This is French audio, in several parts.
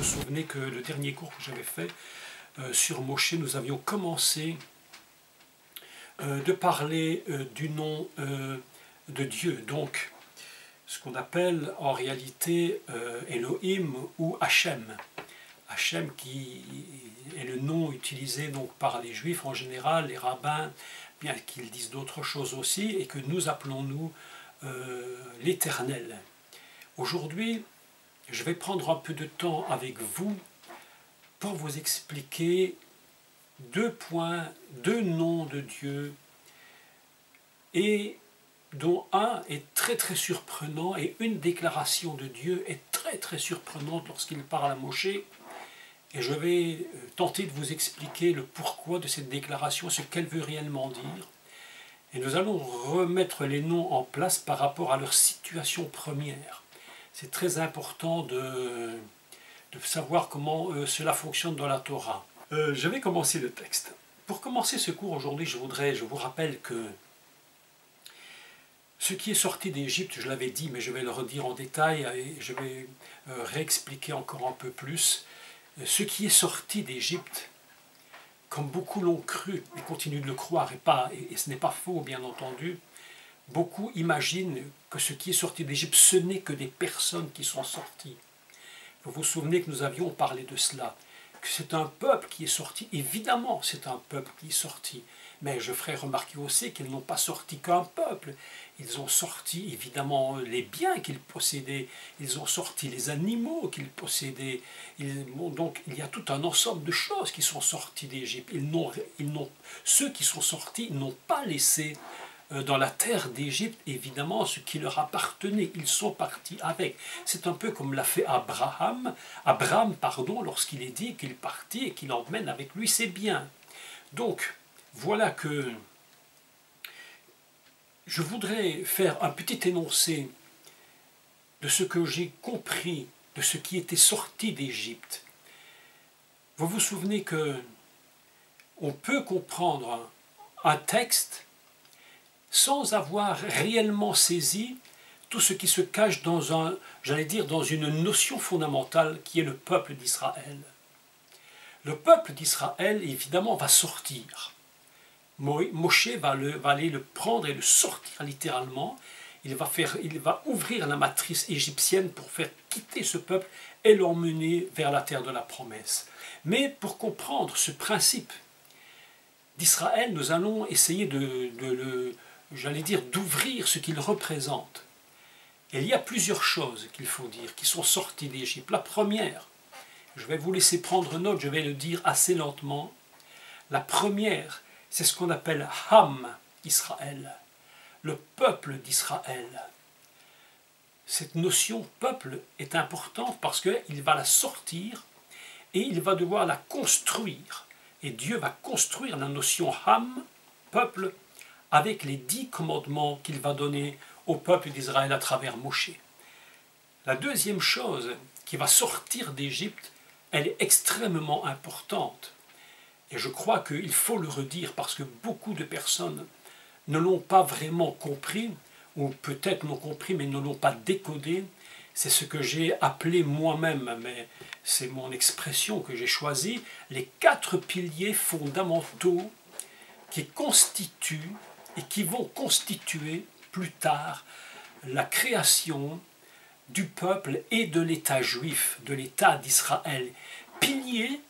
souvenez que le dernier cours que j'avais fait sur Moshe, nous avions commencé de parler du nom de Dieu, donc ce qu'on appelle en réalité Elohim ou Hachem. Hachem qui est le nom utilisé donc par les Juifs en général, les rabbins, bien qu'ils disent d'autres choses aussi, et que nous appelons nous l'Éternel. Aujourd'hui, je vais prendre un peu de temps avec vous pour vous expliquer deux points, deux noms de Dieu, et dont un est très très surprenant, et une déclaration de Dieu est très très surprenante lorsqu'il parle à Moshe, et je vais tenter de vous expliquer le pourquoi de cette déclaration, ce qu'elle veut réellement dire, et nous allons remettre les noms en place par rapport à leur situation première. C'est très important de savoir comment cela fonctionne dans la Torah. Je vais commencer le texte. Pour commencer ce cours aujourd'hui, je vous rappelle que ce qui est sorti d'Égypte, je l'avais dit, mais je vais le redire en détail et je vais réexpliquer encore un peu plus. Ce qui est sorti d'Égypte, comme beaucoup l'ont cru et continuent de le croire, et ce n'est pas faux bien entendu, beaucoup imaginent que ce qui est sorti d'Égypte, ce n'est que des personnes qui sont sorties. Vous vous souvenez que nous avions parlé de cela, que c'est un peuple qui est sorti. Évidemment, c'est un peuple qui est sorti. Mais je ferai remarquer aussi qu'ils n'ont pas sorti qu'un peuple. Ils ont sorti évidemment les biens qu'ils possédaient. Ils ont sorti les animaux qu'ils possédaient. Donc il y a tout un ensemble de choses qui sont sorties d'Égypte. Ceux qui sont sortis n'ont pas laissé dans la terre d'Égypte, évidemment, ce qui leur appartenait, ils sont partis avec. C'est un peu comme l'a fait Abraham, lorsqu'il est dit qu'il partit et qu'il emmène avec lui ses biens. Donc, voilà que je voudrais faire un petit énoncé de ce que j'ai compris, de ce qui était sorti d'Égypte. Vous vous souvenez que on peut comprendre un texte sans avoir réellement saisi tout ce qui se cache dans dans une notion fondamentale qui est le peuple d'Israël. Le peuple d'Israël, évidemment, va sortir. Moshe va aller le prendre et le sortir littéralement. Il va ouvrir la matrice égyptienne pour faire quitter ce peuple et l'emmener vers la terre de la promesse. Mais pour comprendre ce principe d'Israël, nous allons essayer d'ouvrir ce qu'il représente. Et il y a plusieurs choses qu'il faut dire, qui sont sorties d'Égypte. La première, je vais vous laisser prendre note, je vais le dire assez lentement. La première, c'est ce qu'on appelle Ham Israël, le peuple d'Israël. Cette notion peuple est importante parce qu'il va la sortir et il va devoir la construire. Et Dieu va construire la notion Ham, peuple, avec les 10 commandements qu'il va donner au peuple d'Israël à travers Moshe. La deuxième chose qui va sortir d'Égypte, elle est extrêmement importante. Et je crois qu'il faut le redire parce que beaucoup de personnes ne l'ont pas vraiment compris, ou peut-être l'ont compris mais ne l'ont pas décodé. C'est ce que j'ai appelé moi-même, mais c'est mon expression que j'ai choisie, les 4 piliers fondamentaux qui constituent et qui vont constituer plus tard la création du peuple et de l'État juif, de l'État d'Israël. Piliers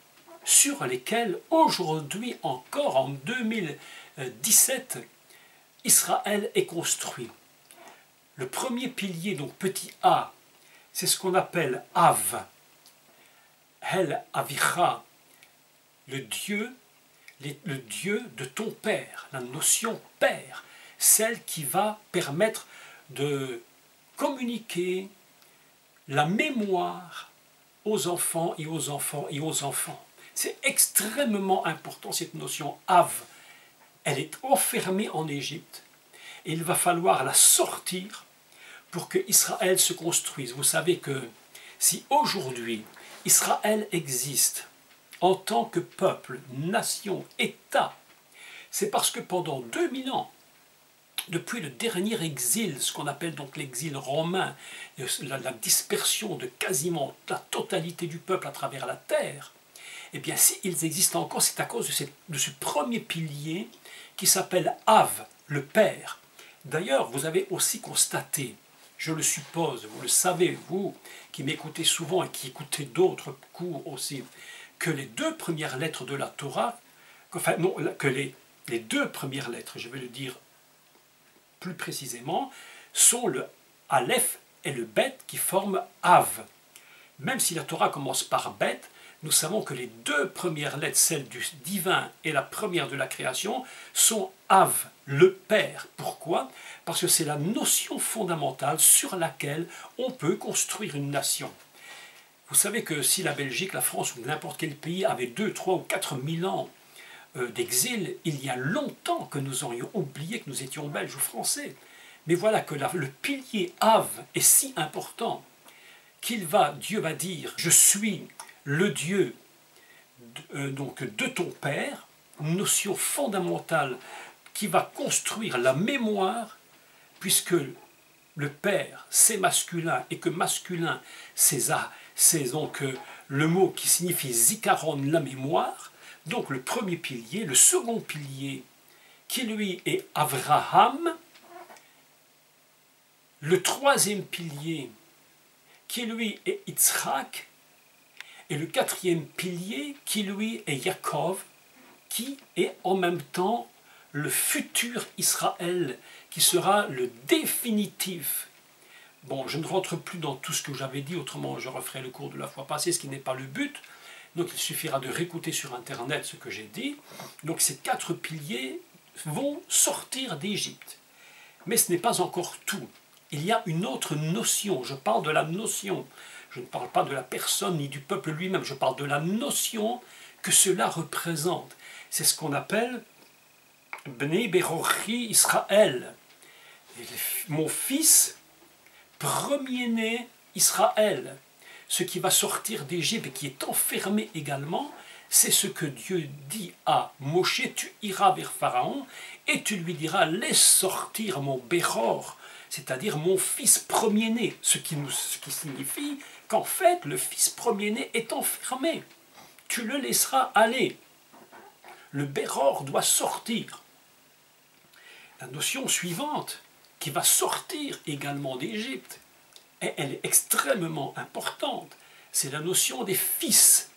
sur lesquels aujourd'hui encore en 2017, Israël est construit. Le premier pilier, donc petit a, c'est ce qu'on appelle Av, Hel Avicha, le Dieu de ton Père, la notion Père, celle qui va permettre de communiquer la mémoire aux enfants et aux enfants et aux enfants. C'est extrêmement important cette notion Av. Elle est enfermée en Égypte et il va falloir la sortir pour que Israël se construise. Vous savez que si aujourd'hui Israël existe en tant que peuple, nation, État, c'est parce que pendant 2000 ans, Depuis le dernier exil, ce qu'on appelle donc l'exil romain, la dispersion de quasiment la totalité du peuple à travers la terre, eh bien s'ils existent encore, c'est à cause de ce premier pilier qui s'appelle Av, le Père. D'ailleurs, vous avez aussi constaté, je le suppose, vous le savez, vous qui m'écoutez souvent et qui écoutez d'autres cours aussi, que les deux premières lettres de la Torah, enfin non, que les deux premières lettres, je vais le dire plus précisément, sont le Aleph et le Bet qui forment Av. Même si la Torah commence par Bet, nous savons que les deux premières lettres, celle du divin et la première de la création, sont Av, le Père. Pourquoi? Parce que c'est la notion fondamentale sur laquelle on peut construire une nation. Vous savez que si la Belgique, la France ou n'importe quel pays avait 2, 3 ou 4 000 ans d'exil, il y a longtemps que nous aurions oublié que nous étions belges ou français. Mais voilà que le pilier Av est si important Dieu va dire « Je suis le Dieu donc de ton Père », une notion fondamentale qui va construire la mémoire, puisque le Père, c'est masculin, et que masculin, c'est donc le mot qui signifie zikaron, la mémoire. Donc le premier pilier, le second pilier, qui lui est Avraham, le troisième pilier, qui lui est Yitzhak, et le quatrième pilier, qui lui est Yaakov, qui est en même temps le futur Israël, qui sera le définitif. Bon, je ne rentre plus dans tout ce que j'avais dit, autrement je referai le cours de la fois passée, ce qui n'est pas le but. Donc il suffira de réécouter sur Internet ce que j'ai dit. Donc ces 4 piliers vont sortir d'Égypte. Mais ce n'est pas encore tout. Il y a une autre notion, je parle de la notion. Je ne parle pas de la personne ni du peuple lui-même, je parle de la notion que cela représente. C'est ce qu'on appelle Bnei Berochi Israël. Mon fils, premier-né Israël. Ce qui va sortir d'Égypte et qui est enfermé également, c'est ce que Dieu dit à Moshe, tu iras vers Pharaon et tu lui diras, laisse sortir mon Béror, c'est-à-dire mon fils premier-né, ce qui signifie qu'en fait le fils premier-né est enfermé. Tu le laisseras aller. Le Béror doit sortir. La notion suivante, qui va sortir également d'Égypte, et elle est extrêmement importante, c'est la notion des fils,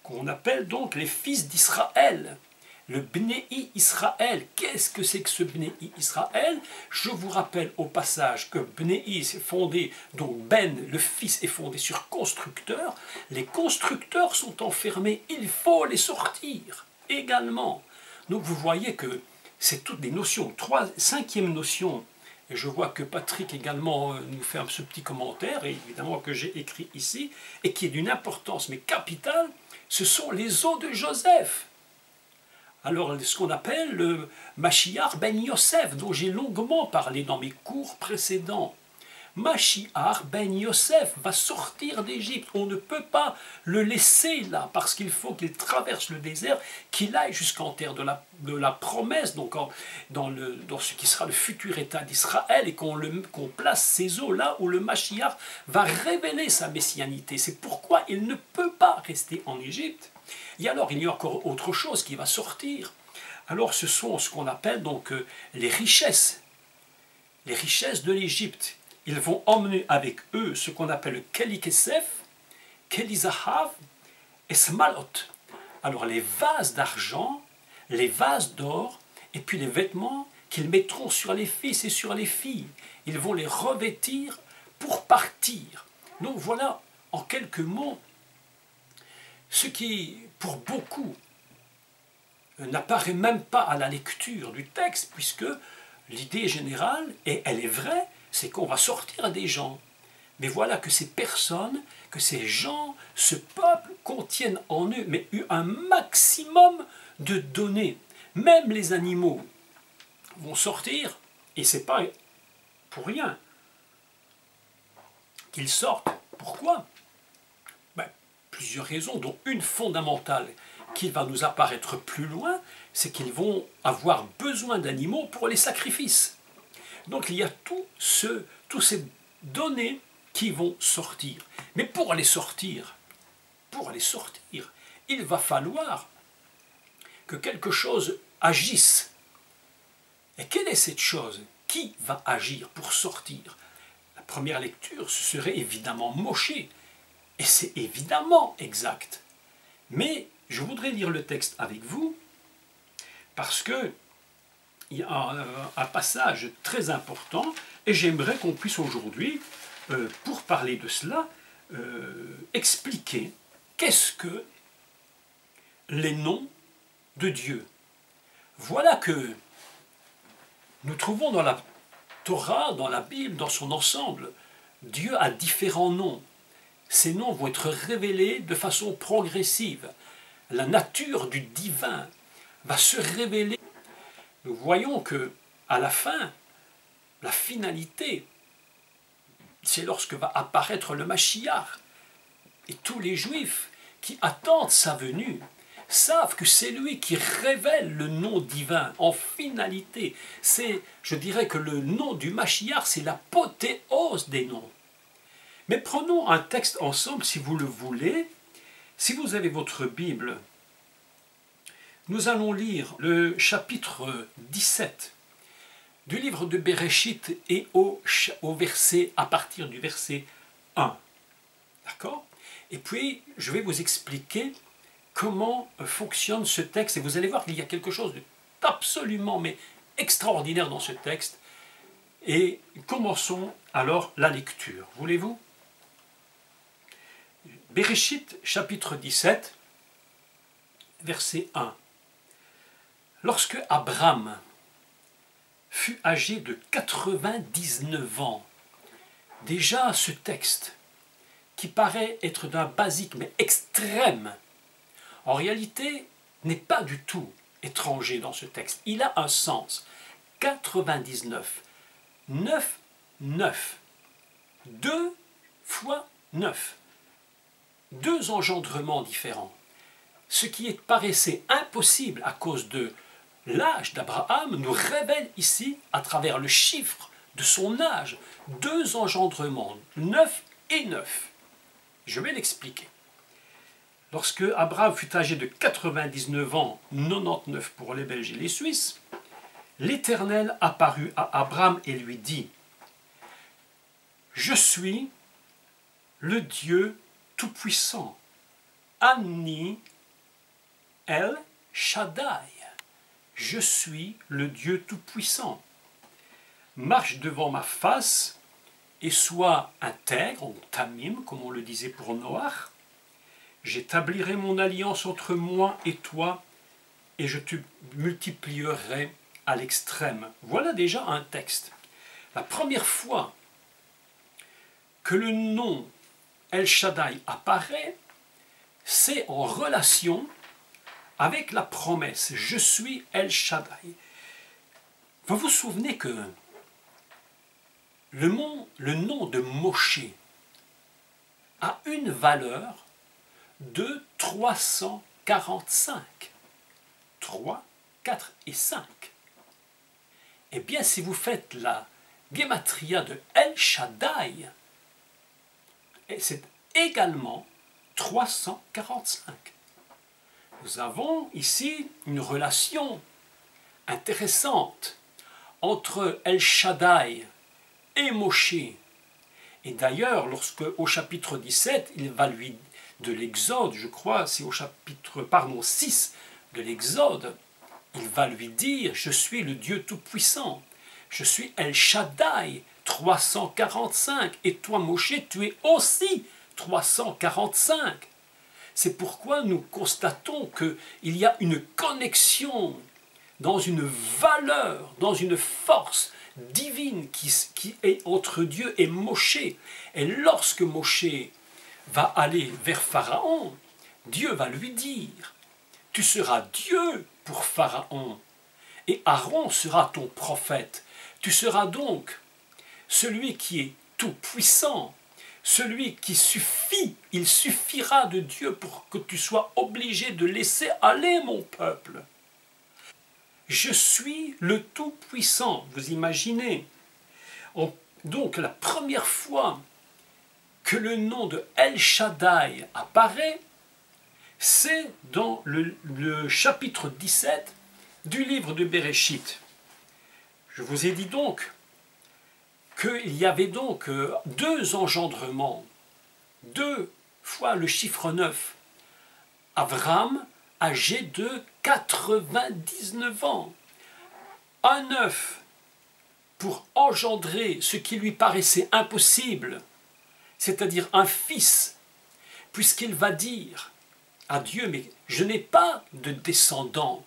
qu'on appelle donc les fils d'Israël. Le Bnei Israël, qu'est-ce que c'est que ce Bnei Israël? Je vous rappelle au passage que Bnei est fondé, donc Ben, le fils, est fondé sur constructeur. Les constructeurs sont enfermés, il faut les sortir également. Donc vous voyez que c'est toutes des notions. Cinquième notion, et je vois que Patrick également nous fait ce petit commentaire, et évidemment que j'ai écrit ici, et qui est d'une importance mais capitale, ce sont les os de Joseph. Alors, ce qu'on appelle le Mashiach ben Yosef, dont j'ai longuement parlé dans mes cours précédents. Mashiach ben Yosef va sortir d'Égypte. On ne peut pas le laisser là, parce qu'il faut qu'il traverse le désert, qu'il aille jusqu'en terre de la promesse, donc dans ce qui sera le futur État d'Israël, et qu'on place ses eaux là où le Mashiach va révéler sa messianité. C'est pourquoi il ne peut pas rester en Égypte. Et alors, il y a encore autre chose qui va sortir. Alors, ce sont ce qu'on appelle donc les richesses de l'Égypte. Ils vont emmener avec eux ce qu'on appelle le Keli Kesef, Keli Zahav et Smalot. Alors, les vases d'argent, les vases d'or, et puis les vêtements qu'ils mettront sur les fils et sur les filles. Ils vont les revêtir pour partir. Donc, voilà, en quelques mots, ce qui, pour beaucoup, n'apparaît même pas à la lecture du texte, puisque l'idée générale, et elle est vraie, c'est qu'on va sortir des gens. Mais voilà que ces personnes, que ces gens, ce peuple contiennent en eux un maximum de données. Même les animaux vont sortir, et ce n'est pas pour rien qu'ils sortent. Pourquoi? Plusieurs raisons, dont une fondamentale qui va nous apparaître plus loin, c'est qu'ils vont avoir besoin d'animaux pour les sacrifices. Donc il y a tous ces données qui vont sortir. Mais pour les sortir, il va falloir que quelque chose agisse. Et quelle est cette chose? Qui va agir pour sortir? La première lecture, ce serait évidemment Moshe. Et c'est évidemment exact. Mais je voudrais lire le texte avec vous, parce que il y a un passage très important, et j'aimerais qu'on puisse aujourd'hui, pour parler de cela, expliquer qu'est-ce que les noms de Dieu. Voilà que nous trouvons dans la Torah, dans la Bible, dans son ensemble, Dieu a différents noms. Ces noms vont être révélés de façon progressive. La nature du divin va se révéler. Nous voyons que, à la fin, la finalité, c'est lorsque va apparaître le Mashiach. Et tous les Juifs qui attendent sa venue savent que c'est lui qui révèle le nom divin en finalité. Je dirais que le nom du Mashiach, c'est l'apothéose des noms. Mais prenons un texte ensemble, si vous le voulez. Si vous avez votre Bible, nous allons lire le chapitre 17 du livre de Bereshit et à partir du verset 1. D'accord? Et puis, je vais vous expliquer comment fonctionne ce texte. Et vous allez voir qu'il y a quelque chose d'absolument extraordinaire dans ce texte. Et commençons alors la lecture. Voulez-vous? Bereshit, chapitre 17, verset 1. Lorsque Abraham fut âgé de 99 ans, déjà ce texte, qui paraît être d'un basique mais extrême, en réalité n'est pas du tout étranger dans ce texte. Il a un sens. 99. 9, 9. 2 fois 9. Deux engendrements différents. Ce qui paraissait impossible à cause de l'âge d'Abraham nous révèle ici, à travers le chiffre de son âge, deux engendrements, 9 et 9. Je vais l'expliquer. Lorsque Abraham fut âgé de 99 ans, 99 pour les Belges et les Suisses, l'Éternel apparut à Abraham et lui dit : « Je suis le Dieu Tout-Puissant, Ani El Shaddai. Je suis le Dieu Tout-Puissant. Marche devant ma face et sois intègre, ou tamim, comme on le disait pour Noach. J'établirai mon alliance entre moi et toi, et je te multiplierai à l'extrême. Voilà déjà un texte. La première fois que le nom El Shaddai apparaît, c'est en relation avec la promesse « Je suis El Shaddai ». Vous vous souvenez que le nom de Moshe a une valeur de 345. 3, 4 et 5. Eh bien, si vous faites la Gematria de El Shaddai, c'est également 345. Nous avons ici une relation intéressante entre El Shaddai et Moshe. Et d'ailleurs, lorsque au chapitre 17, il va lui de l'Exode, je crois, c'est au chapitre 6 de l'Exode, il va lui dire « Je suis le Dieu Tout-Puissant, je suis El Shaddai, 345, et toi, Moshe, tu es aussi 345. » C'est pourquoi nous constatons qu'il y a une connexion dans une valeur, dans une force divine qui est entre Dieu et Moshe. Et lorsque Moshe va aller vers Pharaon, Dieu va lui dire « Tu seras Dieu pour Pharaon, et Aaron sera ton prophète. Tu seras donc celui qui est tout puissant, celui qui suffit, il suffira de Dieu pour que tu sois obligé de laisser aller mon peuple. Je suis le Tout-Puissant. » Vous imaginez Donc la première fois que le nom de El Shaddai apparaît, c'est dans le chapitre 17 du livre de Bereshit. Je vous ai dit donc qu'il y avait donc deux engendrements, deux fois le chiffre 9. Avram, âgé de 99 ans. Un œuf pour engendrer ce qui lui paraissait impossible, c'est-à-dire un fils, puisqu'il va dire à Dieu, mais je n'ai pas de descendant,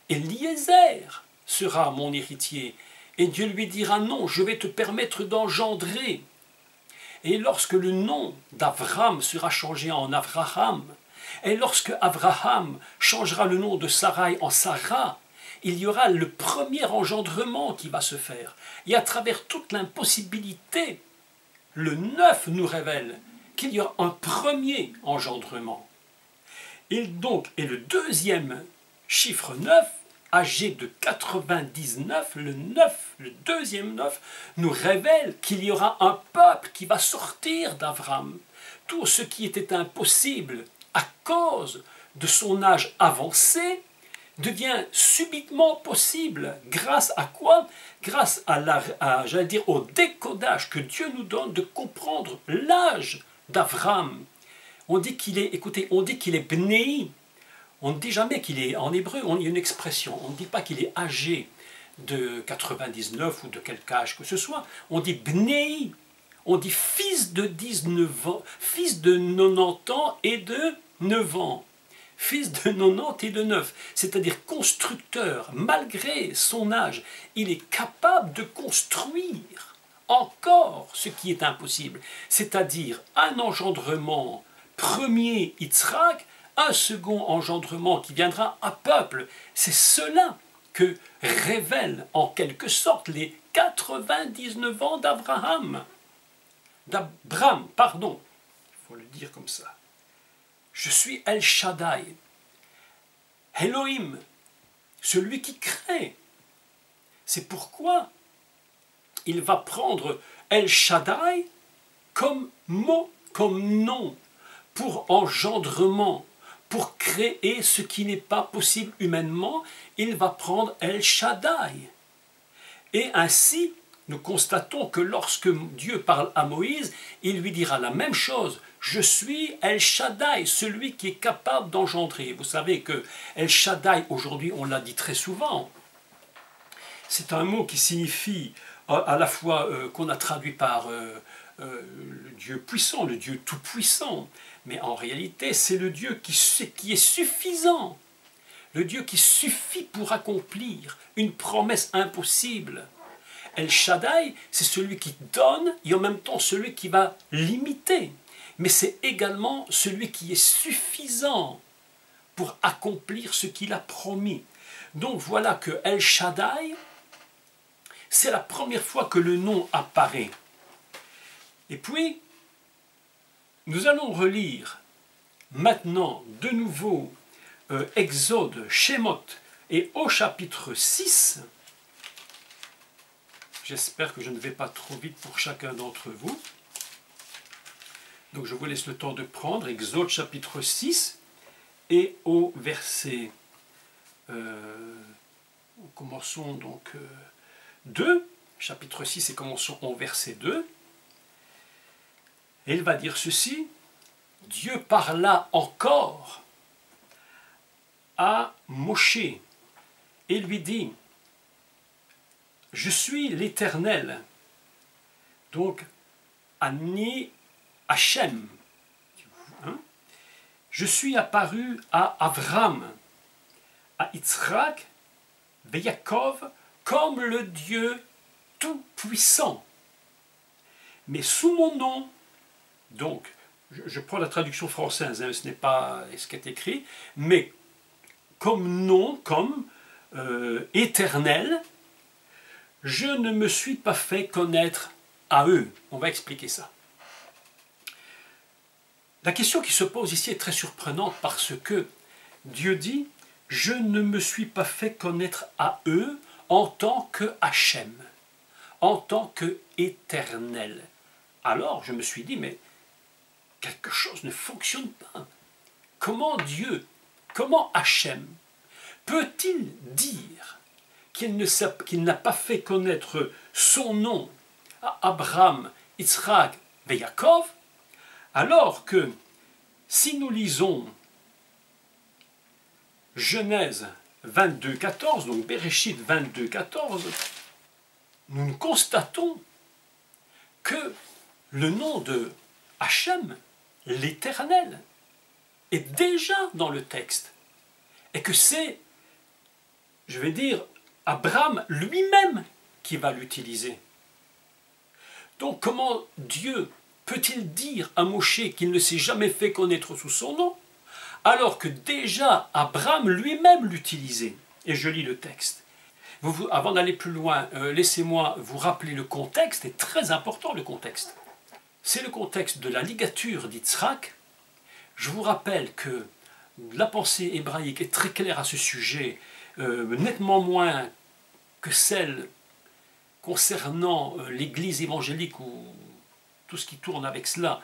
Eliezer sera mon héritier. Et Dieu lui dira, non, je vais te permettre d'engendrer. Et lorsque le nom d'Avram sera changé en Avraham, et lorsque Avraham changera le nom de Sarai en Sarah, il y aura le premier engendrement qui va se faire. Et à travers toute l'impossibilité, le 9 nous révèle qu'il y aura un premier engendrement. Et le deuxième chiffre 9, âgé de 99, le deuxième 9, nous révèle qu'il y aura un peuple qui va sortir d'Avram. Tout ce qui était impossible à cause de son âge avancé devient subitement possible. Grâce à quoi? Grâce j'allais dire, au décodage que Dieu nous donne de comprendre l'âge d'Avram. On dit qu'il est, écoutez, on dit qu'il est Bnei. On ne dit jamais qu'il est, en hébreu, il y a une expression, on ne dit pas qu'il est âgé de 99 ou de quelque âge que ce soit, on dit Bnei, on dit fils de 19 ans, fils de 90 ans et de 9 ans, fils de 90 et de 9, c'est-à-dire constructeur, malgré son âge, il est capable de construire encore ce qui est impossible, c'est-à-dire un engendrement premier Yitzhak, un second engendrement qui viendra un peuple. C'est cela que révèlent en quelque sorte les 99 ans d'Abraham. D'Abram, pardon, il faut le dire comme ça. Je suis El Shaddai, Elohim, celui qui crée. C'est pourquoi il va prendre El Shaddai comme mot, comme nom, pour engendrement. Pour créer ce qui n'est pas possible humainement, il va prendre El Shaddai. Et ainsi, nous constatons que lorsque Dieu parle à Moïse, il lui dira la même chose. Je suis El Shaddai, celui qui est capable d'engendrer. Vous savez que El Shaddai, aujourd'hui, on l'a dit très souvent. C'est un mot qui signifie à la fois qu'on a traduit par le Dieu puissant, le Dieu tout-puissant. Mais en réalité, c'est le Dieu qui est suffisant. Le Dieu qui suffit pour accomplir une promesse impossible. El Shaddai, c'est celui qui donne et en même temps celui qui va limiter. Mais c'est également celui qui est suffisant pour accomplir ce qu'il a promis. Donc voilà que El Shaddai, c'est la première fois que le nom apparaît. Et puis, nous allons relire maintenant de nouveau Exode, Shemot et au chapitre 6. J'espère que je ne vais pas trop vite pour chacun d'entre vous. Donc je vous laisse le temps de prendre Exode chapitre 6 et au verset... commençons donc 2, chapitre 6 et commençons au verset 2. Et il va dire ceci, Dieu parla encore à Moshe et lui dit, je suis l'Éternel, donc Ani Hachem, hein? Je suis apparu à Avram, à Yitzhak, à Yaakov, comme le Dieu tout-puissant, mais sous mon nom. Donc, je prends la traduction française, hein, ce n'est pas ce qui est écrit, mais comme nom, comme éternel, je ne me suis pas fait connaître à eux. On va expliquer ça. La question qui se pose ici est très surprenante parce que Dieu dit « Je ne me suis pas fait connaître à eux en tant que Hachem ». en tant qu'éternel. Alors je me suis dit, mais quelque chose ne fonctionne pas. Comment Dieu, comment Hachem peut-il dire qu'il n'a pas fait connaître son nom à Abraham, Yitzhak et Yaakov, alors que si nous lisons Genèse 22, 14, donc Bereshit 22, 14, nous constatons que le nom de Hachem, l'Éternel, est déjà dans le texte. Et que c'est, je vais dire, Abraham lui-même qui va l'utiliser. Donc comment Dieu peut-il dire à Moshe qu'il ne s'est jamais fait connaître sous son nom, alors que déjà Abraham lui-même l'utilisait? Et je lis le texte. Avant d'aller plus loin, laissez-moi vous rappeler le contexte, est très important le contexte. C'est le contexte de la ligature d'Yitzhak. Je vous rappelle que la pensée hébraïque est très claire à ce sujet, nettement moins que celle concernant l'Église évangélique ou tout ce qui tourne avec cela,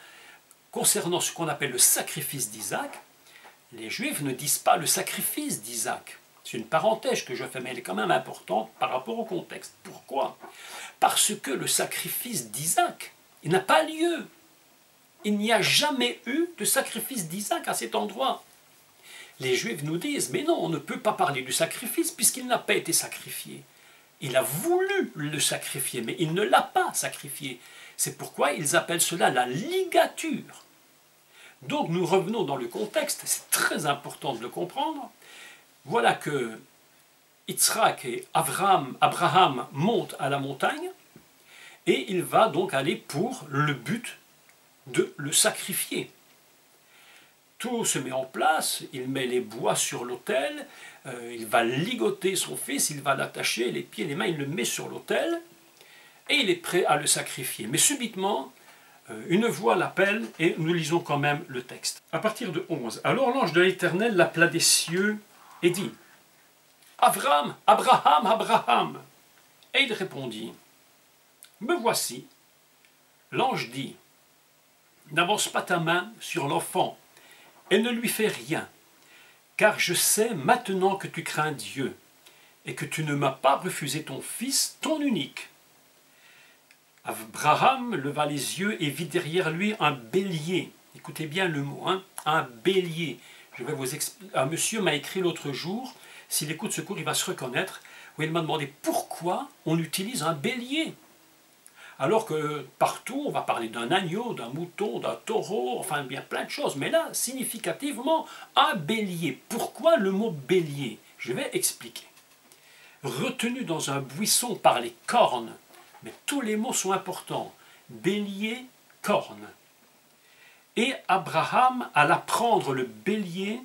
concernant ce qu'on appelle le sacrifice d'Isaac. Les Juifs ne disent pas le sacrifice d'Isaac. C'est une parenthèse que je fais, mais elle est quand même importante par rapport au contexte. Pourquoi? Parce que le sacrifice d'Isaac, il n'a pas lieu. Il n'y a jamais eu de sacrifice d'Isaac à cet endroit. Les Juifs nous disent, mais non, on ne peut pas parler du sacrifice puisqu'il n'a pas été sacrifié. Il a voulu le sacrifier, mais il ne l'a pas sacrifié. C'est pourquoi ils appellent cela la ligature. Donc nous revenons dans le contexte, c'est très important de le comprendre. Voilà que Yitzhak et Abraham montent à la montagne, et il va donc aller pour le but de le sacrifier. Tout se met en place, il met les bois sur l'autel, il va ligoter son fils, il va l'attacher, les pieds, les mains, il le met sur l'autel, et il est prêt à le sacrifier. Mais subitement, une voix l'appelle, et nous lisons quand même le texte. À partir de 11. Alors l'ange de l'Éternel l'appela des cieux et dit, « Abraham, Abraham, Abraham !» Et il répondit, « Me voici. » L'ange dit, « N'avance pas ta main sur l'enfant, et ne lui fais rien, car je sais maintenant que tu crains Dieu, et que tu ne m'as pas refusé ton fils, ton unique. » Abraham leva les yeux et vit derrière lui un bélier. Écoutez bien le mot, hein, un bélier. Je vais vous expliquer. Un monsieur m'a écrit l'autre jour, s'il écoute ce cours, il va se reconnaître, où il m'a demandé pourquoi on utilise un bélier. Alors que partout, on va parler d'un agneau, d'un mouton, d'un taureau, enfin bien plein de choses. Mais là, significativement, un bélier. Pourquoi le mot bélier? Je vais expliquer. Retenu dans un buisson par les cornes, mais tous les mots sont importants. Bélier, corne. Et Abraham alla prendre le bélier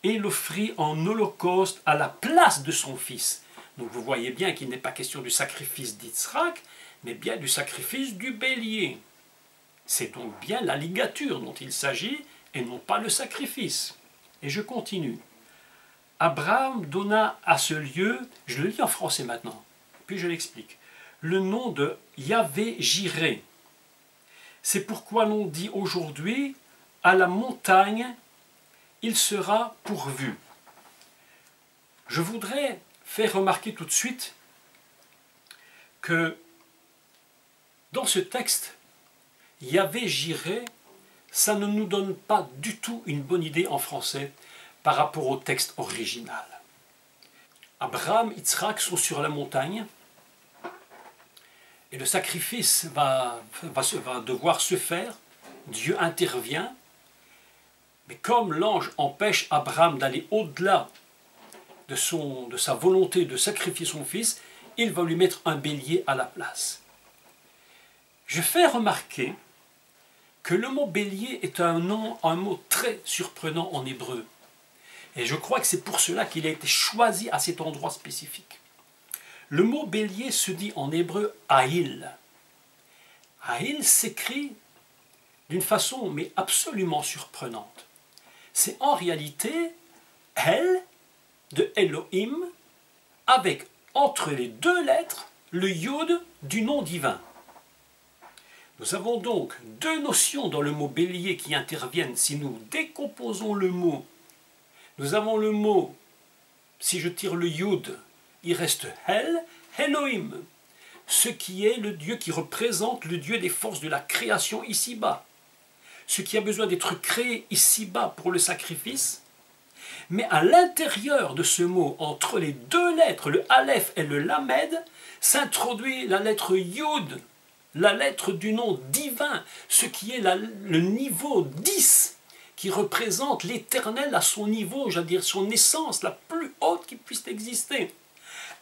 et l'offrit en holocauste à la place de son fils. Donc vous voyez bien qu'il n'est pas question du sacrifice d'Yitzhak, mais bien du sacrifice du bélier. C'est donc bien la ligature dont il s'agit et non pas le sacrifice. Et je continue. Abraham donna à ce lieu, je le lis en français maintenant, puis je l'explique, le nom de Yahvé-Jiré. C'est pourquoi l'on dit aujourd'hui, à la montagne, il sera pourvu. Je voudrais faire remarquer tout de suite que dans ce texte, Yahvé-Jiré, ça ne nous donne pas du tout une bonne idée en français par rapport au texte original. Abraham et Yitzhak sont sur la montagne et le sacrifice va devoir se faire. Dieu intervient, mais comme l'ange empêche Abraham d'aller au-delà de sa volonté de sacrifier son fils, il va lui mettre un bélier à la place. Je fais remarquer que le mot bélier est un mot très surprenant en hébreu. Et je crois que c'est pour cela qu'il a été choisi à cet endroit spécifique. Le mot bélier se dit en hébreu Ahil. Ahil s'écrit d'une façon mais absolument surprenante. C'est en réalité El de Elohim avec entre les deux lettres le Yud du nom divin. Nous avons donc deux notions dans le mot bélier qui interviennent si nous décomposons le mot. Nous avons le mot, si je tire le yud, il reste Hel, Elohim, ce qui est le Dieu qui représente le Dieu des forces de la création ici-bas, ce qui a besoin d'être créé ici-bas pour le sacrifice. Mais à l'intérieur de ce mot, entre les deux lettres, le Aleph et le Lamed, s'introduit la lettre Yud, la lettre du nom divin, ce qui est le niveau 10, qui représente l'éternel à son niveau, j'allais dire son essence la plus haute qui puisse exister.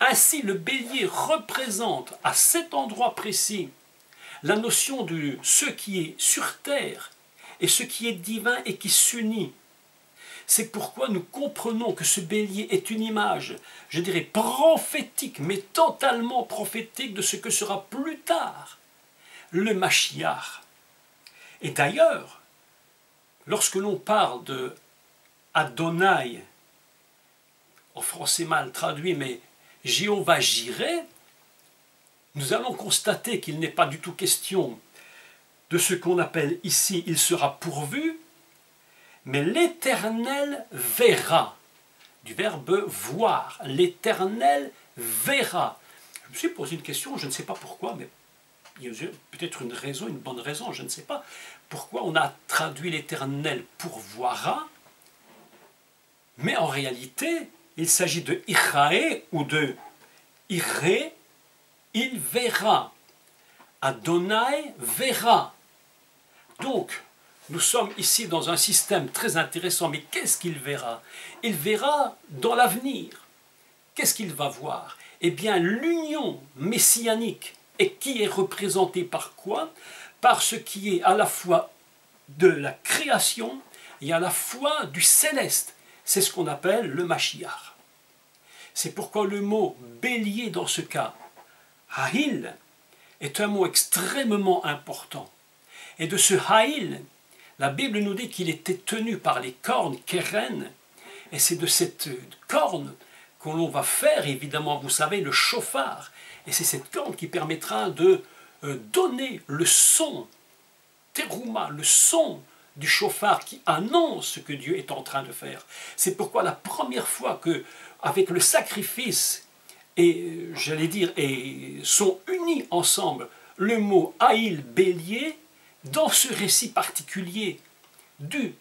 Ainsi, le bélier représente à cet endroit précis la notion de ce qui est sur terre et ce qui est divin et qui s'unit. C'est pourquoi nous comprenons que ce bélier est une image, je dirais prophétique, mais totalement prophétique de ce que sera plus tard le Mashiach. Et d'ailleurs, lorsque l'on parle de Adonai, en français mal traduit, mais Jéhovah Jireh, nous allons constater qu'il n'est pas du tout question de ce qu'on appelle ici « il sera pourvu », mais l'Éternel verra, du verbe voir, l'Éternel verra. Je me suis posé une question, je ne sais pas pourquoi, mais il y a peut-être une raison, une bonne raison, je ne sais pas. Pourquoi on a traduit l'Éternel pourvoira, mais en réalité, il s'agit de Irae ou de Iré, il verra. Adonai verra. Donc, nous sommes ici dans un système très intéressant, mais qu'est-ce qu'il verra? Il verra dans l'avenir. Qu'est-ce qu'il va voir? Eh bien, l'union messianique, et qui est représentée par quoi? Par ce qui est à la fois de la création et à la fois du céleste. C'est ce qu'on appelle le Mashiach. C'est pourquoi le mot bélier dans ce cas, Ha'il, est un mot extrêmement important. Et de ce Ha'il, la Bible nous dit qu'il était tenu par les cornes Keren, et c'est de cette corne que l'on va faire, évidemment, vous savez, le chauffard. Et c'est cette corne qui permettra de donner le son, terouma, le son du chauffard qui annonce ce que Dieu est en train de faire. C'est pourquoi la première fois que, avec le sacrifice, et j'allais dire, et sont unis ensemble le mot Haïl bélier, dans ce récit particulier de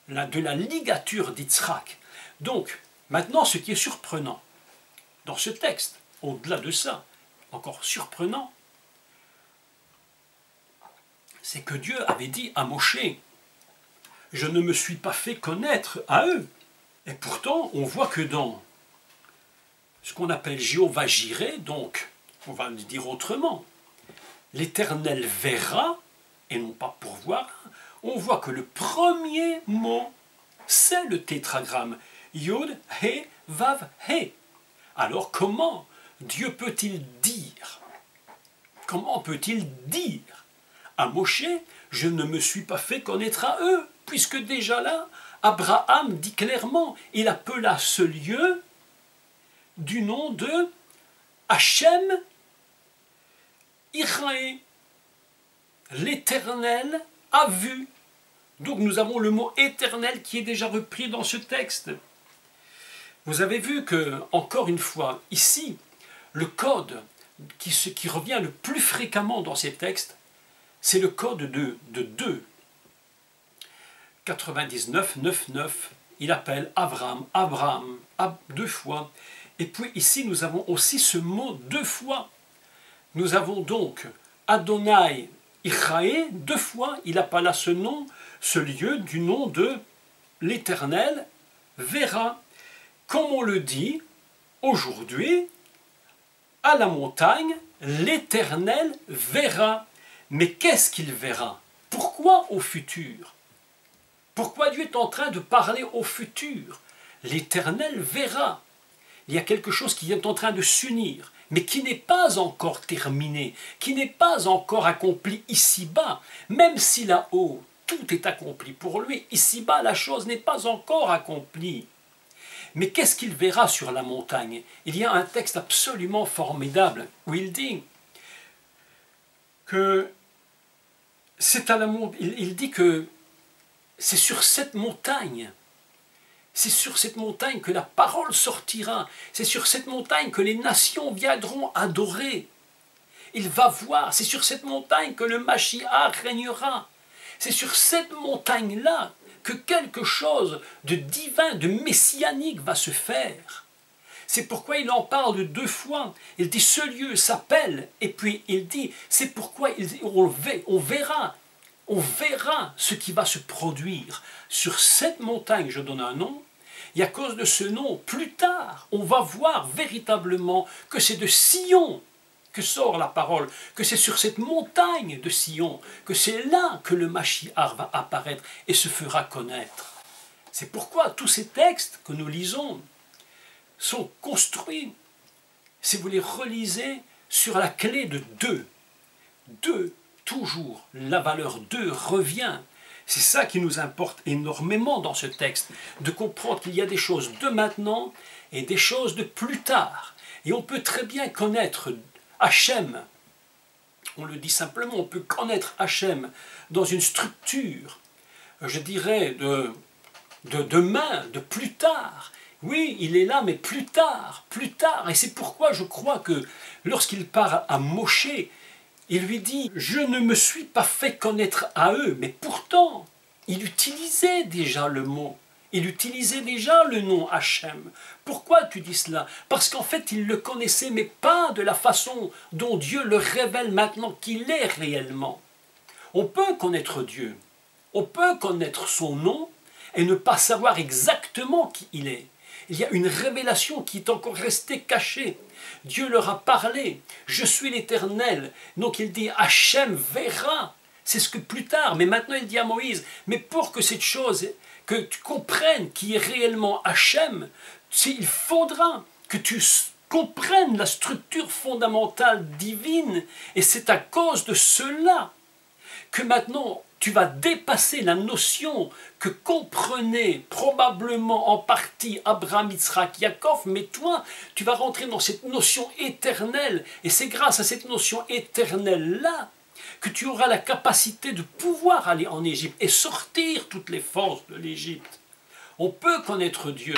la ligature d'Yitzhak. Donc, maintenant, ce qui est surprenant dans ce texte, au-delà de ça, encore surprenant, c'est que Dieu avait dit à Moshe, « Je ne me suis pas fait connaître à eux. » Et pourtant, on voit que dans ce qu'on appelle Jéhovah Jireh, donc, on va le dire autrement, l'Éternel verra, et non pas pourvoir, on voit que le premier mot, c'est le tétragramme Yod, He, Vav, He. Alors comment Dieu peut-il dire? Comment peut-il dire à Moshe, je ne me suis pas fait connaître à eux, puisque déjà là, Abraham dit clairement, il appela ce lieu du nom de Hachem Irae. L'Éternel a vu. Donc nous avons le mot éternel qui est déjà repris dans ce texte. Vous avez vu que, encore une fois, ici, le code qui revient le plus fréquemment dans ces textes, c'est le code de 2. 99, 9, 9, il appelle Abraham, deux fois. Et puis ici, nous avons aussi ce mot deux fois. Nous avons donc Adonai, Irae, deux fois, il appela ce nom, ce lieu du nom de l'Éternel verra. Comme on le dit aujourd'hui, à la montagne, l'Éternel verra. Mais qu'est-ce qu'il verra? Pourquoi au futur? Pourquoi Dieu est en train de parler au futur? L'Éternel verra. Il y a quelque chose qui est en train de s'unir, mais qui n'est pas encore terminé, qui n'est pas encore accompli ici-bas, même si là-haut, tout est accompli pour lui, ici-bas, la chose n'est pas encore accomplie. Mais qu'est-ce qu'il verra sur la montagne? Il y a un texte absolument formidable où il dit que c'est à la il dit que c'est sur cette montagne, c'est sur cette montagne que la parole sortira, c'est sur cette montagne que les nations viendront adorer. Il va voir, c'est sur cette montagne que le Mashiach régnera. C'est sur cette montagne-là que quelque chose de divin, de messianique va se faire. C'est pourquoi il en parle 2 fois. Il dit ce lieu s'appelle, et puis il dit, c'est pourquoi on verra ce qui va se produire. Sur cette montagne, je donne un nom, et à cause de ce nom, plus tard, on va voir véritablement que c'est de Sion que sort la parole, que c'est sur cette montagne de Sion, que c'est là que le Mashiach va apparaître et se fera connaître. C'est pourquoi tous ces textes que nous lisons sont construits, si vous les relisez, sur la clé de 2. 2, toujours, la valeur 2 revient. C'est ça qui nous importe énormément dans ce texte, de comprendre qu'il y a des choses de maintenant et des choses de plus tard. Et on peut très bien connaître Hachem, on le dit simplement, on peut connaître Hachem dans une structure, je dirais, de demain, de plus tard. Oui, il est là, mais plus tard. Et c'est pourquoi je crois que lorsqu'il parle à Moshe, il lui dit « Je ne me suis pas fait connaître à eux », mais pourtant, il utilisait déjà le mot. Il utilisait déjà le nom Hachem. Pourquoi tu dis cela? Parce qu'en fait, il le connaissait, mais pas de la façon dont Dieu le révèle maintenant qu'il est réellement. On peut connaître Dieu, on peut connaître son nom et ne pas savoir exactement qui il est. Il y a une révélation qui est encore restée cachée. Dieu leur a parlé, je suis l'Éternel. Donc il dit, Hachem verra. C'est ce que plus tard, mais maintenant il dit à Moïse, mais pour que cette chose, que tu comprennes qui est réellement Hachem, il faudra que tu comprennes la structure fondamentale divine, et c'est à cause de cela que maintenant tu vas dépasser la notion que comprenait probablement en partie Abraham, Yitzhak, Yaakov, mais toi, tu vas rentrer dans cette notion éternelle, et c'est grâce à cette notion éternelle-là que tu auras la capacité de pouvoir aller en Égypte et sortir toutes les forces de l'Égypte. On peut connaître Dieu,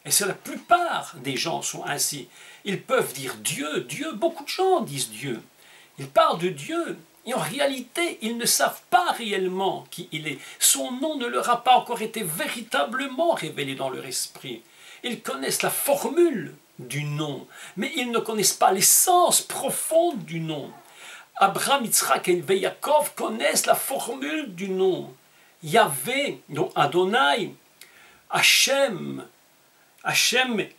et c'est la plupart des gens sont ainsi. Ils peuvent dire Dieu, Dieu, beaucoup de gens disent Dieu. Ils parlent de Dieu, et en réalité, ils ne savent pas réellement qui il est. Son nom ne leur a pas encore été véritablement révélé dans leur esprit. Ils connaissent la formule du nom, mais ils ne connaissent pas l'essence profonde du nom. Abraham, Yitzhak et Yaakov connaissent la formule du nom. Yahvé, donc Adonai, Hachem,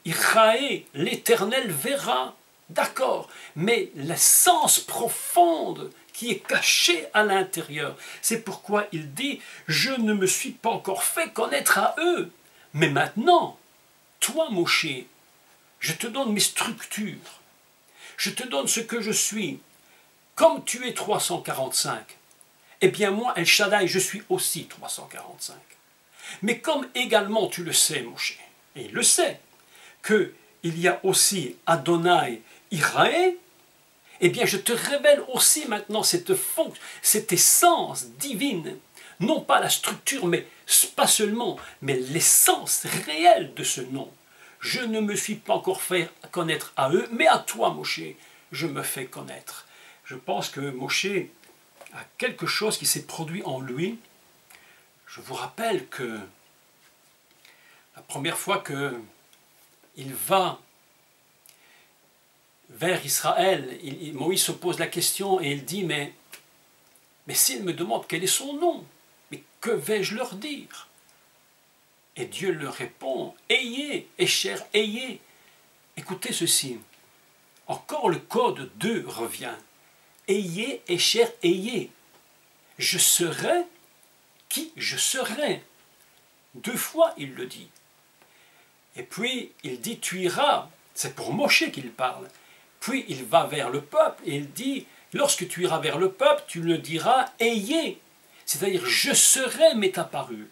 Yahvé, l'Éternel verra. D'accord, mais l'essence profonde qui est cachée à l'intérieur, c'est pourquoi il dit « Je ne me suis pas encore fait connaître à eux. Mais maintenant, toi, Moshe, je te donne mes structures. Je te donne ce que je suis. Comme tu es 345, eh bien moi, El Shaddai, je suis aussi 345. Mais comme également tu le sais, Moshe, et il le sait, qu'il y a aussi Adonai, Yahvé, eh bien je te révèle aussi maintenant cette essence divine, non pas la structure, mais pas seulement, mais l'essence réelle de ce nom. Je ne me suis pas encore fait connaître à eux, mais à toi, Moshe, je me fais connaître. Je pense que Moshe a quelque chose qui s'est produit en lui. Je vous rappelle que la première fois qu'il va vers Israël, Moïse se pose la question et il dit, mais s'il me demande quel est son nom, mais que vais-je leur dire? Et Dieu leur répond, ayez, Esher, ayez. Écoutez ceci, encore le code 2 revient. Ayez, Esher, ayez. Je serai qui je serai. 2 fois il le dit. Et puis il dit, tu iras. C'est pour Moshe qu'il parle. Puis il va vers le peuple et il dit, lorsque tu iras vers le peuple, tu le diras, ayez. C'est-à-dire, je serai m'est apparu.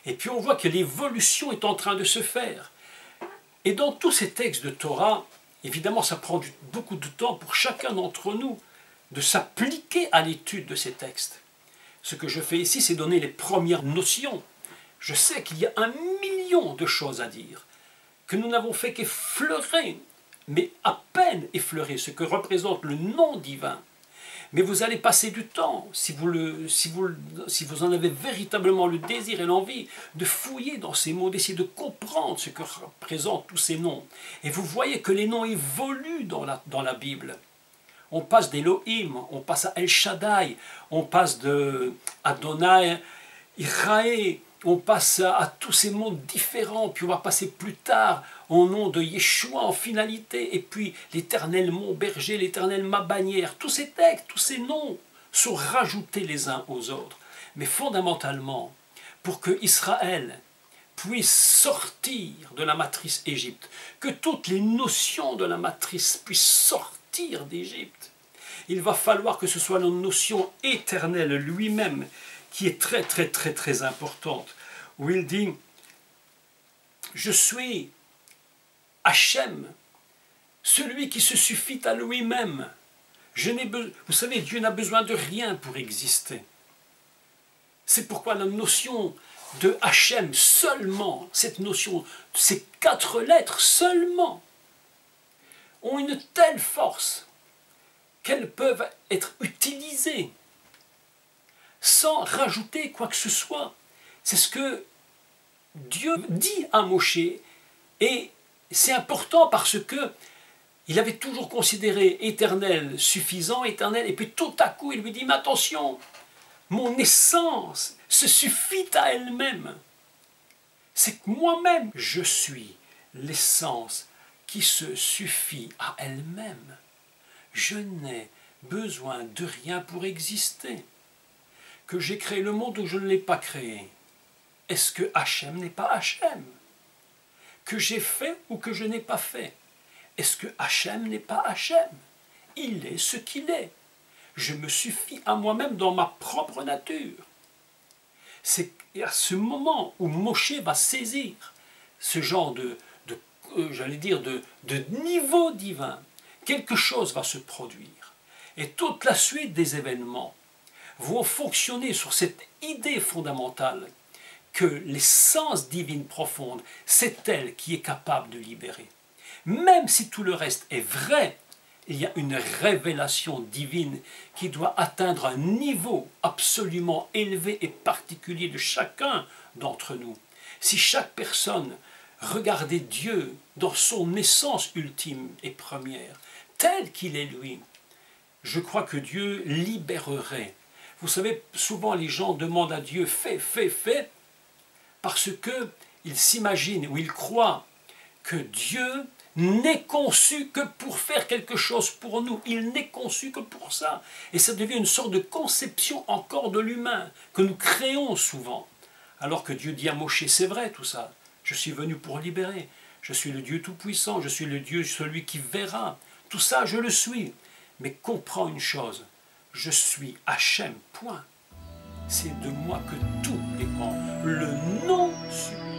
Et puis on voit que l'évolution est en train de se faire. Et dans tous ces textes de Torah, évidemment ça prend beaucoup de temps pour chacun d'entre nous de s'appliquer à l'étude de ces textes. Ce que je fais ici, c'est donner les premières notions. Je sais qu'il y a 1 million de choses à dire, que nous n'avons fait qu'effleurer, mais à peine effleurer ce que représente le nom divin. Mais vous allez passer du temps, si vous en avez véritablement le désir et l'envie, de fouiller dans ces mots, d'essayer de comprendre ce que représentent tous ces noms. Et vous voyez que les noms évoluent dans la Bible. On passe d'Elohim, on passe à El Shaddai, on passe de Adonai, Iraé, on passe à tous ces mots différents, puis on va passer plus tard au nom de Yeshua en finalité, et puis l'Éternel mon berger, l'Éternel ma bannière. Tous ces textes, tous ces noms sont rajoutés les uns aux autres. Mais fondamentalement, pour que Israël puisse sortir de la matrice Égypte, que toutes les notions de la matrice puissent sortir d'Égypte, il va falloir que ce soit la notion éternelle lui-même qui est très très très très importante, où il dit « Je suis Hachem, celui qui se suffit à lui-même. Vous savez, Dieu n'a besoin de rien pour exister. C'est pourquoi la notion de Hachem seulement, cette notion, ces 4 lettres seulement, ont une telle force qu'elles peuvent être utilisées sans rajouter quoi que ce soit. C'est ce que Dieu dit à Moshe, et c'est important parce que il avait toujours considéré éternel suffisant, éternel, et puis tout à coup il lui dit « Mais attention, mon essence se suffit à elle-même. C'est que moi-même, je suis l'essence qui se suffit à elle-même. Je n'ai besoin de rien pour exister. Que j'ai créé le monde ou je ne l'ai pas créé. Est-ce que Hachem n'est pas Hachem? Que j'ai fait ou que je n'ai pas fait. Est-ce que Hachem n'est pas Hachem? Il est ce qu'il est. Je me suffis à moi-même dans ma propre nature. » C'est à ce moment où Moshe va saisir ce genre j'allais dire, de niveau divin. Quelque chose va se produire. Et toute la suite des événements vont fonctionner sur cette idée fondamentale que l'essence divine profonde, c'est elle qui est capable de libérer. Même si tout le reste est vrai, il y a une révélation divine qui doit atteindre un niveau absolument élevé et particulier de chacun d'entre nous. Si chaque personne regardait Dieu dans son essence ultime et première, tel qu'il est lui, je crois que Dieu libérerait. Vous savez, souvent les gens demandent à Dieu « fais, fais, fais », parce qu'ils s'imaginent ou ils croient que Dieu n'est conçu que pour faire quelque chose pour nous. Il n'est conçu que pour ça. Et ça devient une sorte de conception encore de l'humain, que nous créons souvent. Alors que Dieu dit à Moshe, c'est vrai tout ça. Je suis venu pour libérer. Je suis le Dieu tout-puissant. Je suis le Dieu, celui qui verra. Tout ça, je le suis. Mais comprends une chose. Je suis Hachem, point. C'est de moi que tout dépend. Le nom suprême